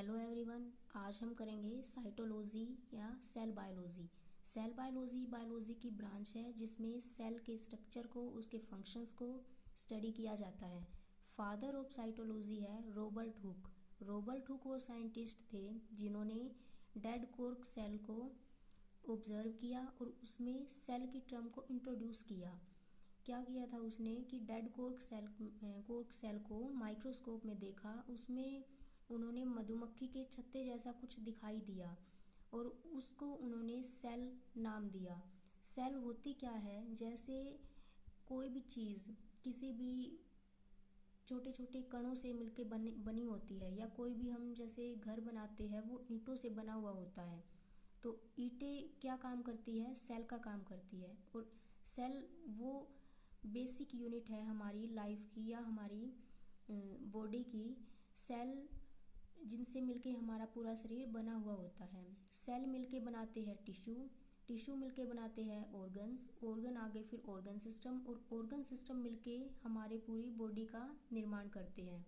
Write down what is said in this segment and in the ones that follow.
Hello everyone, आज हम करेंगे साइटोलॉजी या cell biology. Cell biology biology की ब्रांच है जिसमें सेल के स्ट्रक्चर को, उसके फंक्शंस को स्टडी किया जाता है। फादर ऑफ साइटोलॉजी है रॉबर्ट हुक। रॉबर्ट हुक वो साइंटिस्ट थे जिन्होंने डेड कॉर्क सेल को ऑब्जर्व किया और उसमें सेल की टर्म को इंट्रोड्यूस किया। क्या किया था उसने कि डेड कॉर्क सेल को माइक्रोस्कोप में देखा, उसमें उन्होंने मधुमक्खी के छत्ते जैसा कुछ दिखाई दिया और उसको उन्होंने सेल नाम दिया। सेल होती क्या है, जैसे कोई भी चीज़ किसी भी छोटे छोटे कणों से मिलकर बनी होती है, या कोई भी हम जैसे घर बनाते हैं वो ईंटों से बना हुआ होता है। तो ईंटें क्या काम करती है, सेल का काम करती है। और सेल वो बेसिक यूनिट है हमारी लाइफ की या हमारी बॉडी की। सेल जिनसे मिलके हमारा पूरा शरीर बना हुआ होता है। सेल मिलके बनाते हैं टिश्यू, टिश्यू मिलके बनाते हैं ऑर्गन्स, ऑर्गन आगे फिर ऑर्गन सिस्टम, और ऑर्गन सिस्टम मिलके हमारे पूरी बॉडी का निर्माण करते हैं।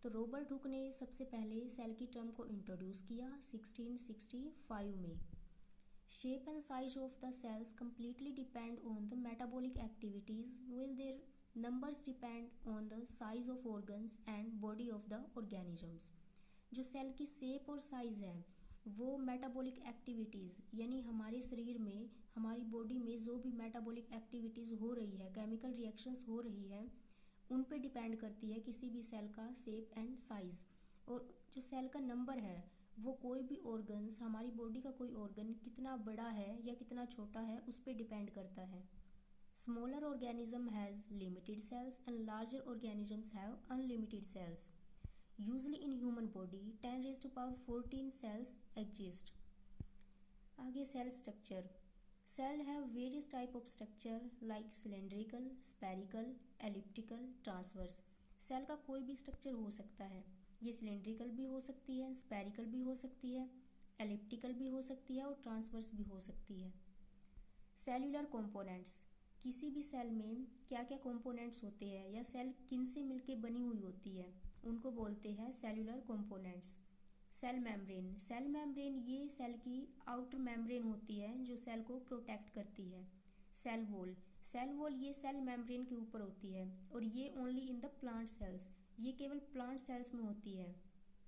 तो रॉबर्ट हुक ने सबसे पहले सेल की टर्म को इंट्रोड्यूस किया 1665 में। Shape and size of the cells completely depend on the metabolic activities, while their numbers depend on the size of organs and body of the organisms। जो cell की shape और size है वो metabolic activities, यानी हमारे शरीर में, हमारी बॉडी में जो भी मेटाबॉलिक एक्टिविटीज़ हो रही है, केमिकल रिएक्शंस हो रही है, उन पे डिपेंड करती है किसी भी सेल का शेप एंड साइज। और जो सेल का नंबर है वो कोई भी ऑर्गन्स, हमारी बॉडी का कोई ऑर्गन कितना बड़ा है या कितना छोटा है उस पर डिपेंड करता है। Smaller organism has limited cells and larger organisms have unlimited cells. Usually in human body 10⁻14 cells exist। आगे cell structure. Cell have various type of structure like cylindrical, spherical, elliptical, transverse. Cell का कोई भी structure हो सकता है, ये cylindrical भी हो सकती है, स्पेरिकल भी हो सकती है, एलिप्टिकल भी हो सकती है और ट्रांसवर्स भी हो सकती है। Cellular components. किसी भी सेल में क्या क्या कंपोनेंट्स होते हैं या सेल किन से मिलके बनी हुई होती है उनको बोलते हैं cellular components. Cell membrane. Cell membrane ये सेल की आउटर मेम्ब्रेन होती है जो सेल को प्रोटेक्ट करती है। Cell wall. सेल वॉल ये सेल मेम्ब्रेन के ऊपर होती है और ये only in the plant cells, ये केवल प्लांट सेल्स में होती है।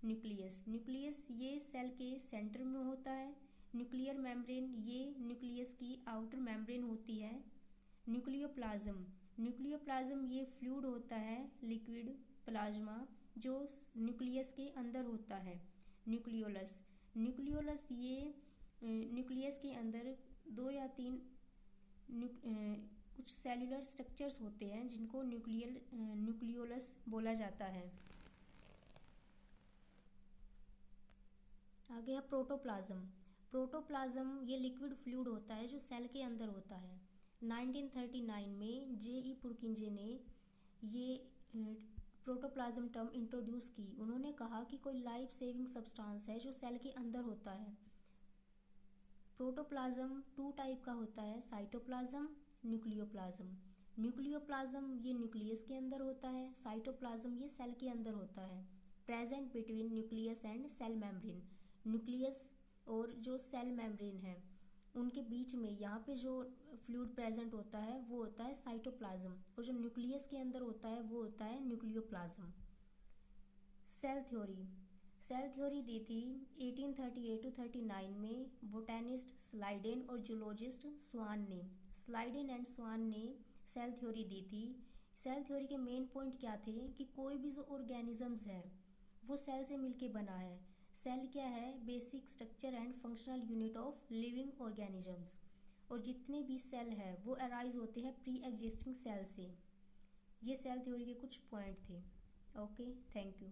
न्यूक्लियस। न्यूक्लियस ये सेल के सेंटर में होता है। न्यूक्लियर मेम्ब्रेन ये न्यूक्लियस की आउटर मेम्ब्रेन होती है। न्यूक्लियोप्लाज्म। न्यूक्लियोप्लाज्म ये फ्लूइड होता है, लिक्विड प्लाज्मा, जो न्यूक्लियस के अंदर होता है। न्यूक्लियोलस। न्यूक्लियोलस ये न्यूक्लियस के अंदर 2 या 3 कुछ सेलुलर स्ट्रक्चर्स होते हैं जिनको न्यूक्लियोलस बोला जाता है। आ गया प्रोटोप्लाज्म। प्रोटोप्लाज्म ये लिक्विड फ्लूइड होता है जो सेल के अंदर होता है। 1939 में J.E. पुरकिंजे ने ये प्रोटोप्लाज्म टर्म इंट्रोड्यूस की। उन्होंने कहा कि कोई लाइफ सेविंग सब्सटेंस है जो सेल के अंदर होता है। प्रोटोप्लाज्म 2 टाइप का होता है, साइटोप्लाज्म, न्यूक्लियोप्लाज्म। न्यूक्लियोप्लाज्म ये न्यूक्लियस के अंदर होता है, साइटोप्लाज्म ये सेल के अंदर होता है। Present between nucleus and cell membrane. Nucleus और जो सेल मेम्ब्रेन है उनके बीच में यहाँ पे जो फ्लूइड प्रेजेंट होता है वो होता है साइटोप्लाज्म, और जो न्यूक्लियस के अंदर होता है वो होता है nucleoplasm. Cell theory. Cell theory दी थी 1838 to 39 में बोटेनिस्ट स्लाइडेन और जूलॉजिस्ट स्वान ने। स्लाइडेन एंड स्वान ने सेल थ्योरी दी थी। सेल थ्योरी के मेन पॉइंट क्या थे कि कोई भी जो ऑर्गेनिजम्स है वो सेल से मिलके बना है। सेल क्या है, basic structure and functional unit of living organisms, और जितने भी सेल है वो अराइज होते हैं प्री एग्जिस्टिंग सेल से। ये सेल थ्योरी के कुछ पॉइंट थे। Okay, thank you.